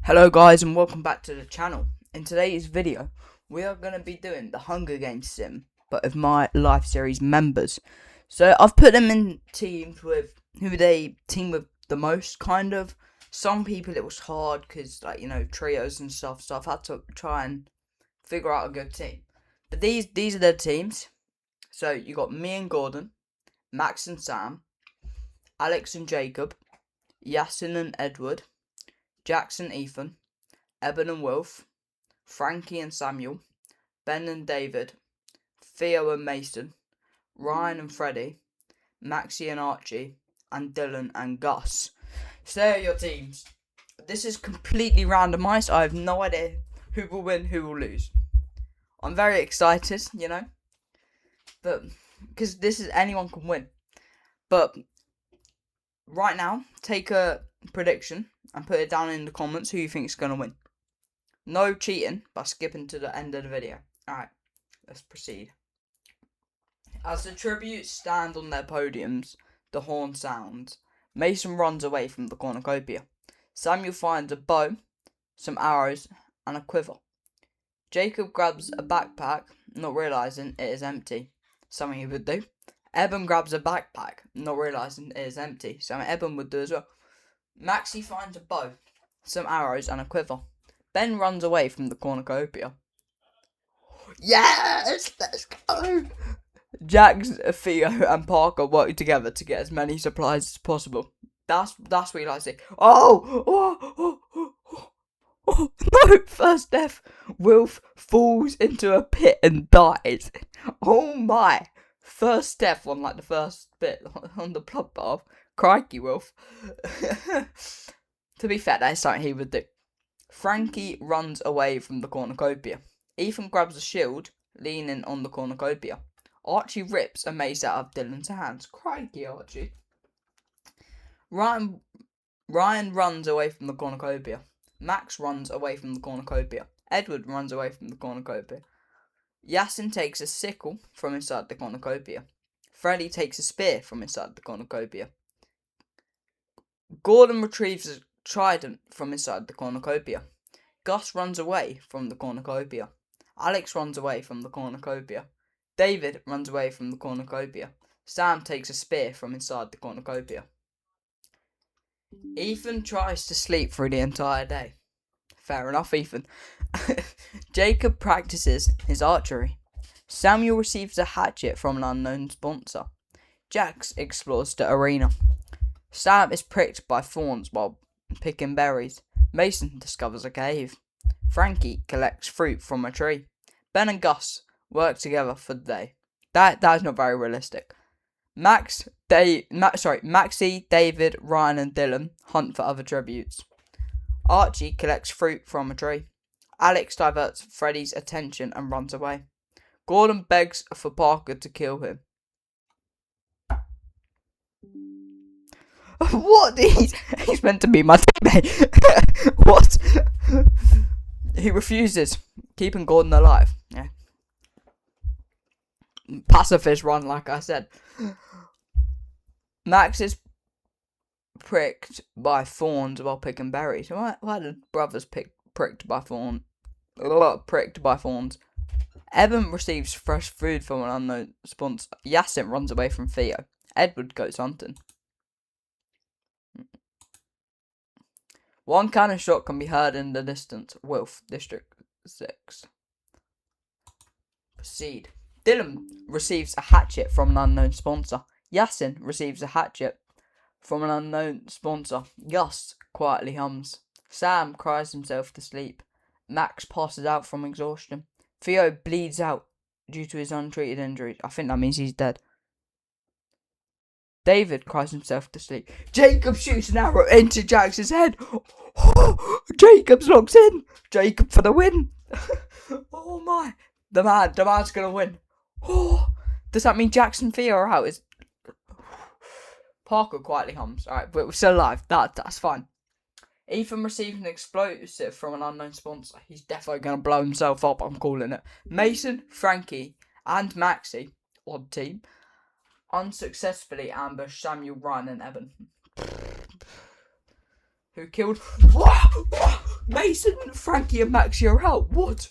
Hello guys and welcome back to the channel. In today's video we are going to be doing the Hunger Games sim but of my live series members. So I've put them in teams with who they team with the most kind of. Some people it was hard because trios and stuff, so I've had to try and figure out a good team. But these are their teams. So you got me and Gordon, Max and Sam, Alex and Jacob, Yasin and Edward, Jackson, Ethan, Eben and Wilf, Frankie and Samuel, Ben and David, Theo and Mason, Ryan and Freddie, Maxie and Archie, and Dylan and Gus. So there are your teams. This is completely randomised. I have no idea who will win, who will lose. I'm very excited, but because this is anyone can win. But right now, take a prediction and put it down in the comments who you think is going to win. No cheating by skipping to the end of the video. Alright, let's proceed. As the tributes stand on their podiums, the horn sounds. Mason runs away from the cornucopia. Samuel finds a bow, some arrows, and a quiver. Jacob grabs a backpack, not realising it is empty. Something he would do. Eben grabs a backpack, not realising it is empty. Something Eben would do as well. Maxie finds a bow, some arrows, and a quiver. Ben runs away from the cornucopia. Yes! Let's go! Jax, Theo, and Parker work together to get as many supplies as possible. That's what you like to see. Oh, no! First death. Wilf falls into a pit and dies. Oh my! First death on the first bit on the bloodbath. Crikey, Wilf. To be fair, that is something he would do. Frankie runs away from the cornucopia. Ethan grabs a shield, leaning on the cornucopia. Archie rips a mace out of Dylan's hands. Crikey, Archie. Ryan runs away from the cornucopia. Max runs away from the cornucopia. Edward runs away from the cornucopia. Yasin takes a sickle from inside the cornucopia. Freddy takes a spear from inside the cornucopia. Gordon retrieves a trident from inside the cornucopia. Gus runs away from the cornucopia. Alex runs away from the cornucopia. David runs away from the cornucopia. Sam takes a spear from inside the cornucopia. Ethan tries to sleep through the entire day. Fair enough, Ethan. Jacob practices his archery. Samuel receives a hatchet from an unknown sponsor. Jax explores the arena. Sam is pricked by thorns while picking berries. Mason discovers a cave. Frankie collects fruit from a tree. Ben and Gus work together for the day. That is not very realistic. Maxie, David, Ryan and Dylan hunt for other tributes. Archie collects fruit from a tree. Alex diverts Freddy's attention and runs away. Gordon begs for Parker to kill him. What? He's meant to be my teammate. What? He refuses, keeping Gordon alive. Yeah. Pacifist run, like I said. Max is pricked by thorns while picking berries. Why did brothers pricked by thorns? Eben receives fresh food from an unknown sponsor. Yasin runs away from Theo. Edward goes hunting. One cannon shot can be heard in the distance. Wilf, District 6. Proceed. Dylan receives a hatchet from an unknown sponsor. Yasin receives a hatchet from an unknown sponsor. Gus quietly hums. Sam cries himself to sleep. Max passes out from exhaustion. Theo bleeds out due to his untreated injuries. I think that means he's dead. David cries himself to sleep. Jacob shoots an arrow into Jax's head. Jacob's locked in. Jacob for the win. Oh my. The man's gonna win. Does that mean Jax and Theo are out? Parker quietly hums. Alright, but we're still alive. That's fine. Ethan receives an explosive from an unknown sponsor. He's definitely gonna blow himself up, I'm calling it. Mason, Frankie, and Maxie, odd team, unsuccessfully ambush Samuel, Ryan and Eben. Who killed Mason, Frankie and Maxie are out. What?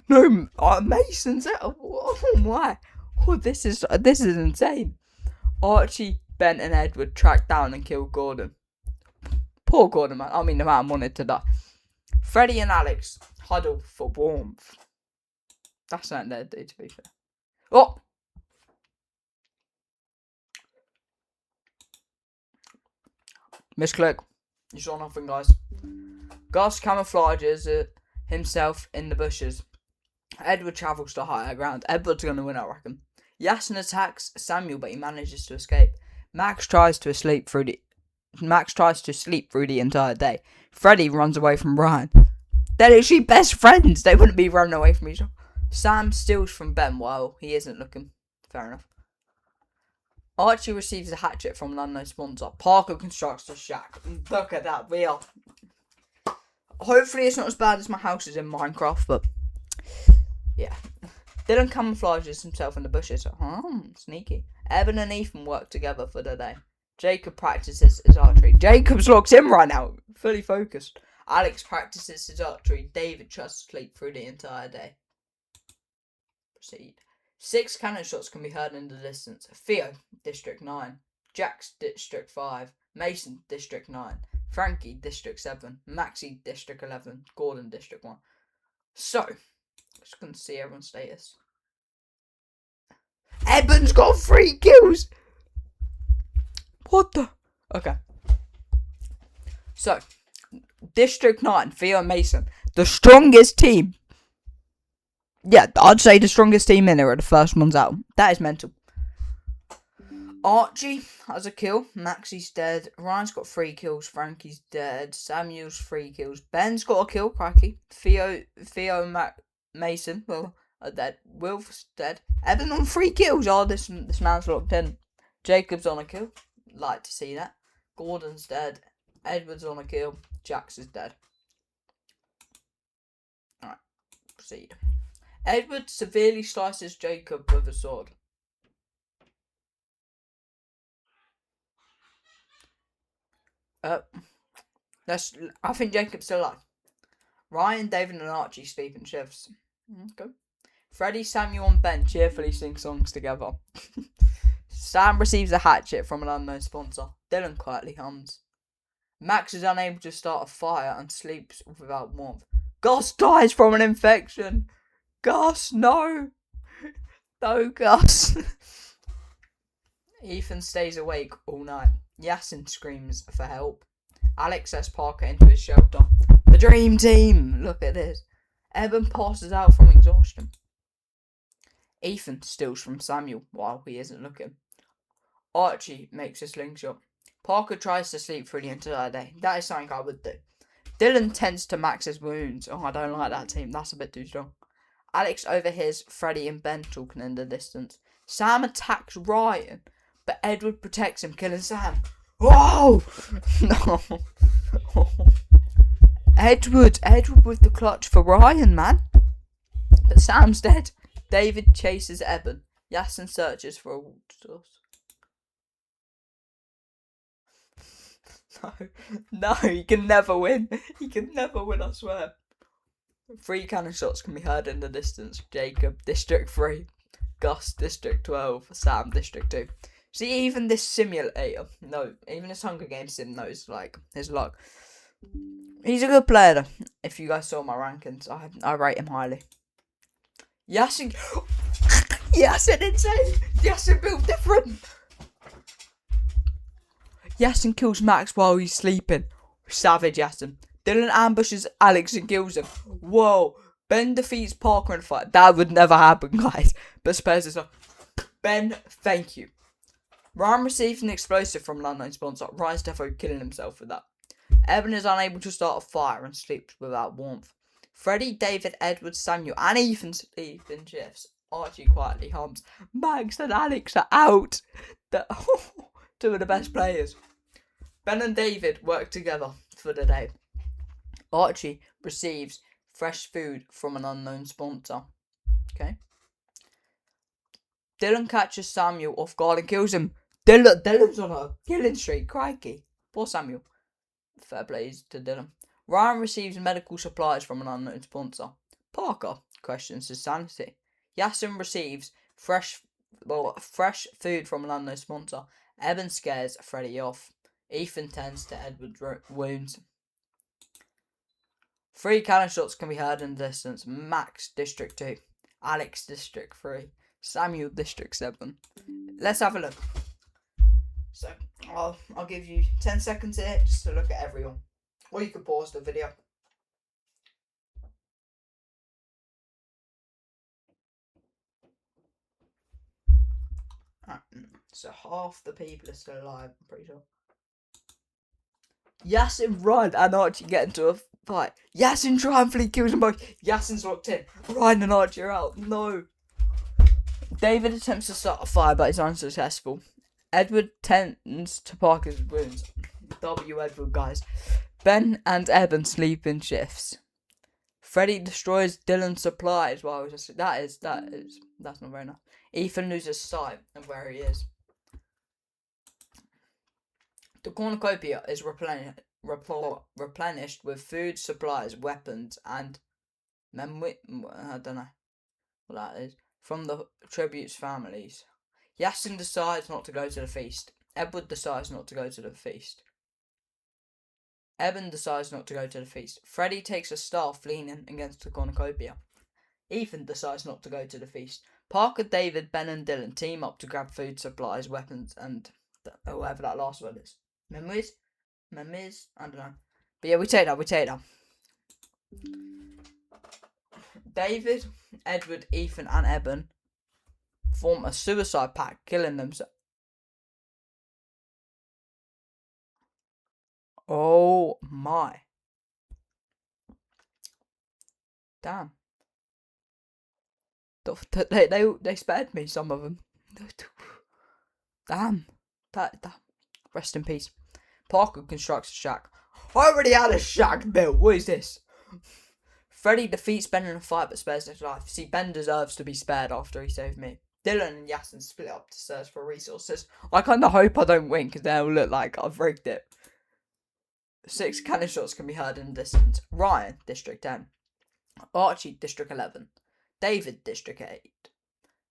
No, Mason's out. Oh my. Oh, this is insane. Archie, Ben and Edward track down and kill Gordon. Poor Gordon, man. I mean, the man wanted to die. Freddie and Alex huddle for warmth. That's not their day, to be fair. Oh! Misclick. You saw nothing, guys. Gus camouflages himself in the bushes. Edward travels to higher ground. Edward's going to win, I reckon. Yasin attacks Samuel, but he manages to escape. Max tries to sleep through the entire day. Freddie runs away from Ryan. They're literally best friends. They wouldn't be running away from each other. Sam steals from Ben while he isn't looking. Fair enough. Archie receives a hatchet from an unknown sponsor. Parker constructs a shack. Look at that. We are. Hopefully it's not as bad as my house is in Minecraft, but yeah. Dylan camouflages himself in the bushes. Sneaky. Evan and Ethan work together for the day. Jacob practices his archery. Jacob's locked in right now. Fully focused. Alex practices his archery. David tries to sleep through the entire day. Proceed. 6 cannon shots can be heard in the distance. Theo, District 9. Jax, District 5. Mason, District 9. Frankie, District 7. Maxie, District 11. Gordon, District 1. So, just gonna see everyone's status. Eben's got 3 kills! What the? Okay. So, District 9, Theo and Mason. The strongest team. Yeah, I'd say the strongest team in there are the first ones out. That is mental. Archie has a kill. Maxie's dead. Ryan's got 3 kills. Frankie's dead. Samuel's 3 kills. Ben's got a kill. Cracky. Theo and Mason are dead. Wilf's dead. Evan on 3 kills. Oh, this man's locked in. Jacob's on a kill. Like to see that. Gordon's dead. Edward's on a kill. Jax is dead. Alright. Proceed. Edward severely slices Jacob with a sword. I think Jacob's still alive. Ryan, David and Archie sleep in shifts. Okay. Freddie, Samuel and Ben cheerfully sing songs together. Sam receives a hatchet from an unknown sponsor. Dylan quietly hums. Max is unable to start a fire and sleeps without warmth. Gus dies from an infection. Gus, no! No, Gus. Ethan stays awake all night. Yasin screams for help. Alex lets Parker into his shelter. The dream team! Look at this. Evan passes out from exhaustion. Ethan steals from Samuel while he isn't looking. Archie makes a slingshot. Parker tries to sleep through the entire day. That is something I would do. Dylan tends to Max's wounds. Oh, I don't like that team. That's a bit too strong. Alex overhears Freddie and Ben talking in the distance. Sam attacks Ryan, but Edward protects him, killing Sam. Whoa! No. Edward with the clutch for Ryan, man. But Sam's dead. David chases Evan. Yasin searches for a water source. No, he can never win. He can never win, I swear. 3 cannon shots can be heard in the distance. Jacob, District 3. Gus, District 12. Sam, District 2. See, even this simulator, even this Hunger Games sim knows, like, his luck. He's a good player, though. If you guys saw my rankings, I rate him highly. Yasin, Yasin insane. Yasin built different. Yasin kills Max while he's sleeping. Savage Yasin. Dylan ambushes Alex and kills him. Whoa. Ben defeats Parker in a fight. That would never happen, guys. But spares himself. Ben, thank you. Ryan receives an explosive from an unknown sponsor. Ryan's definitely killing himself with that. Evan is unable to start a fire and sleeps without warmth. Freddie, David, Edward, Samuel, and Ethan sleep in shifts. Archie quietly hums. Max and Alex are out. 2 of the best players. Ben and David work together for the day. Archie receives fresh food from an unknown sponsor. Okay. Dylan catches Samuel off guard and kills him. Dylan's on a killing streak. Crikey. Poor Samuel. Fair plays to Dylan. Ryan receives medical supplies from an unknown sponsor. Parker questions his sanity. Yasin receives fresh food from an unknown sponsor. Eben scares Freddy off. Ethan tends to Edward's wounds. 3 cannon shots can be heard in the distance. Max, District 2. Alex, District 3. Samuel, District 7. Let's have a look. So, I'll give you 10 seconds here just to look at everyone. Or you can pause the video. So half the people are still alive, I'm pretty sure. Yasin, Ryan and Archie get into a fight. Yasin triumphantly kills them both. Yasin's locked in. Ryan and Archie are out. No. David attempts to start a fire but is unsuccessful. Edward tends to Parker's wounds. W. Edward, guys. Ben and Eben sleep in shifts. Freddy destroys Dylan's supplies while that's not very nice. Ethan loses sight of where he is. The cornucopia is replenished with food, supplies, weapons, and I don't know what that is, from the tributes' families. Yasin decides not to go to the feast. Edward decides not to go to the feast. Eben decides not to go to the feast. Freddy takes a staff leaning against the cornucopia. Ethan decides not to go to the feast. Parker, David, Ben and Dylan team up to grab food, supplies, weapons, and whatever that last word is. Memories? I don't know. But yeah, we take that. David, Edward, Ethan and Eben form a suicide pact, killing themselves. Oh my. Damn. They spared me, some of them. Damn. That. Rest in peace. Parker constructs a shack. I already had a shack built. What is this? Freddy defeats Ben in a fight but spares his life. See, Ben deserves to be spared after he saved me. Dylan and Yasin split up to search for resources. I kind of hope I don't win because they'll look like I've rigged it. 6 cannon shots can be heard in the distance. Ryan, District 10. Archie, District 11. David, District 8.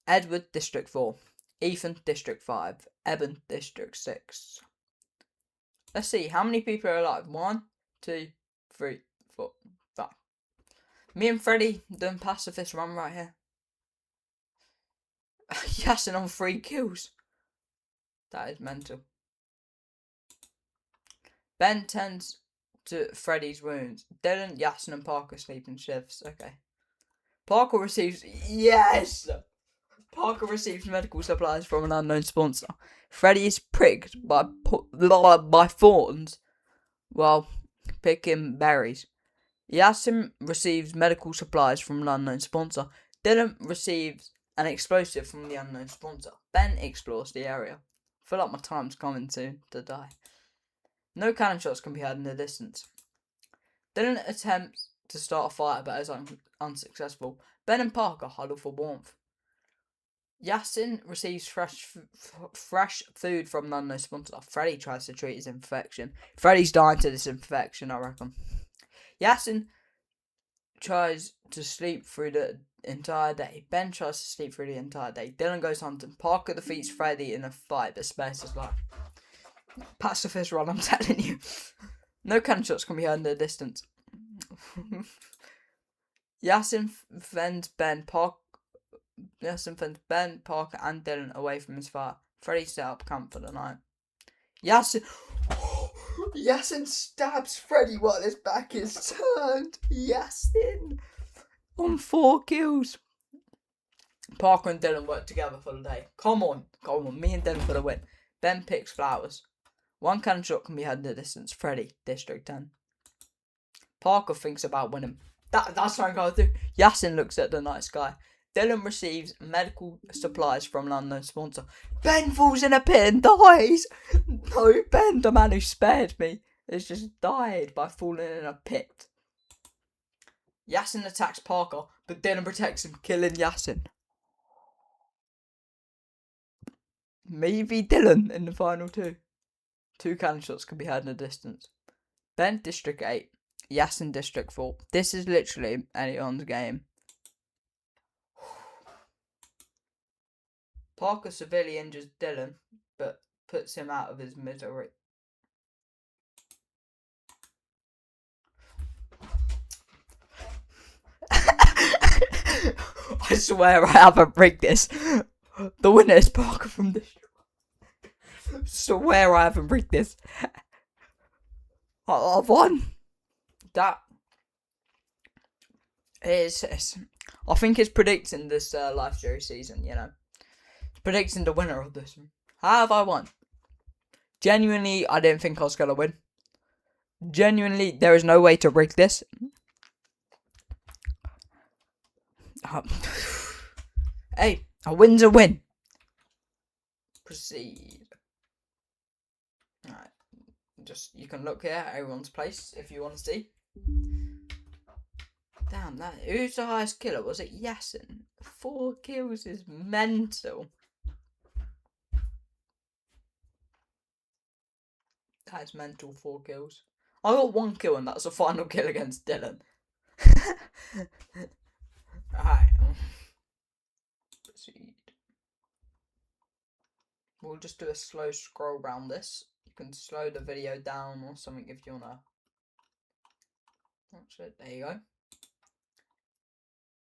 Edward, District 4. Ethan, District 5. Eben, District 6. Let's see, how many people are alive? 1, 2, 3, 4, 5. Me and Freddy doing pacifist run right here. Yasin on 3 kills. That is mental. Ben tends to Freddy's wounds. Dylan, Yasin and Parker sleep in shifts. Okay. Parker receives medical supplies from an unknown sponsor. Freddy is pricked by thorns while picking berries. Yasin receives medical supplies from an unknown sponsor. Dylan receives an explosive from the unknown sponsor. Ben explores the area. I feel like my time's coming soon to die. No cannon shots can be heard in the distance. Dylan attempts to start a fire but is unsuccessful. Ben and Parker huddle for warmth. Yasin receives fresh food from an unknown sponsor. Freddy tries to treat his infection. Freddy's dying to this infection, I reckon. Yasin tries to sleep through the entire day. Ben tries to sleep through the entire day. Dylan goes hunting. Parker defeats Freddy in a fight that spares his life. Pacifist run, I'm telling you. No cannon shots can be heard in the distance. Yasin fends Ben, Parker, and Dylan away from his fire. Freddy set up camp for the night. Yasin stabs Freddy while his back is turned. Yasin on 4 kills. Parker and Dylan work together for the day. Come on, me and Dylan for the win. Ben picks flowers. 1 cannon shot can be heard in the distance. Freddy, District 10. Parker thinks about winning. That's something I'll do. Yasin looks at the night sky. Dylan receives medical supplies from an unknown sponsor. Ben falls in a pit and dies. No, Ben, the man who spared me, has just died by falling in a pit. Yasin attacks Parker, but Dylan protects him, killing Yasin. Maybe Dylan in the final 2. 2 cannon shots can be heard in the distance. Ben, District 8. Yasin District 4. This is literally anyone's game. Parker severely injures Dylan, but puts him out of his misery. I swear I haven't rigged this. The winner is Parker from District. Swear I haven't rigged this. I've won. That is. I think it's predicting this Life Series season. You know, it's predicting the winner of this one. How have I won? Genuinely, I didn't think I was gonna win. Genuinely, there is no way to rig this. Hey, a win's a win. Proceed. Alright. Just, you can look here at everyone's place if you want to see. Damn, who's the highest killer? Was it Yasin? 4 kills is mental. That is mental, 4 kills. I got 1 kill and that's a final kill against Dylan. Alright. Proceed. We'll just do a slow scroll around this. You can slow the video down or something if you wanna. That's it, there you go.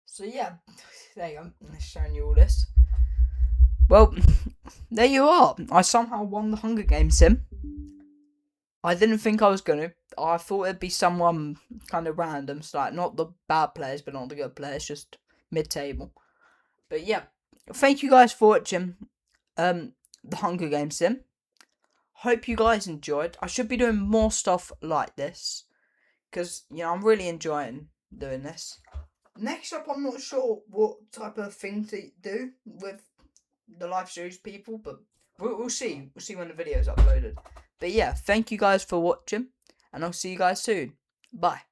So yeah, there you go. I'm showing you all this. Well, there you are. I somehow won the Hunger Games sim. I didn't think I was gonna. I thought it'd be someone kind of random, so like not the bad players, but not the good players, just mid-table. But yeah, thank you guys for watching the Hunger Games sim. Hope you guys enjoyed. I should be doing more stuff like this, because, you know, I'm really enjoying doing this. Next up, I'm not sure what type of thing to do with the Life Series people, but we'll see. We'll see when the video's uploaded. But yeah, thank you guys for watching, and I'll see you guys soon. Bye.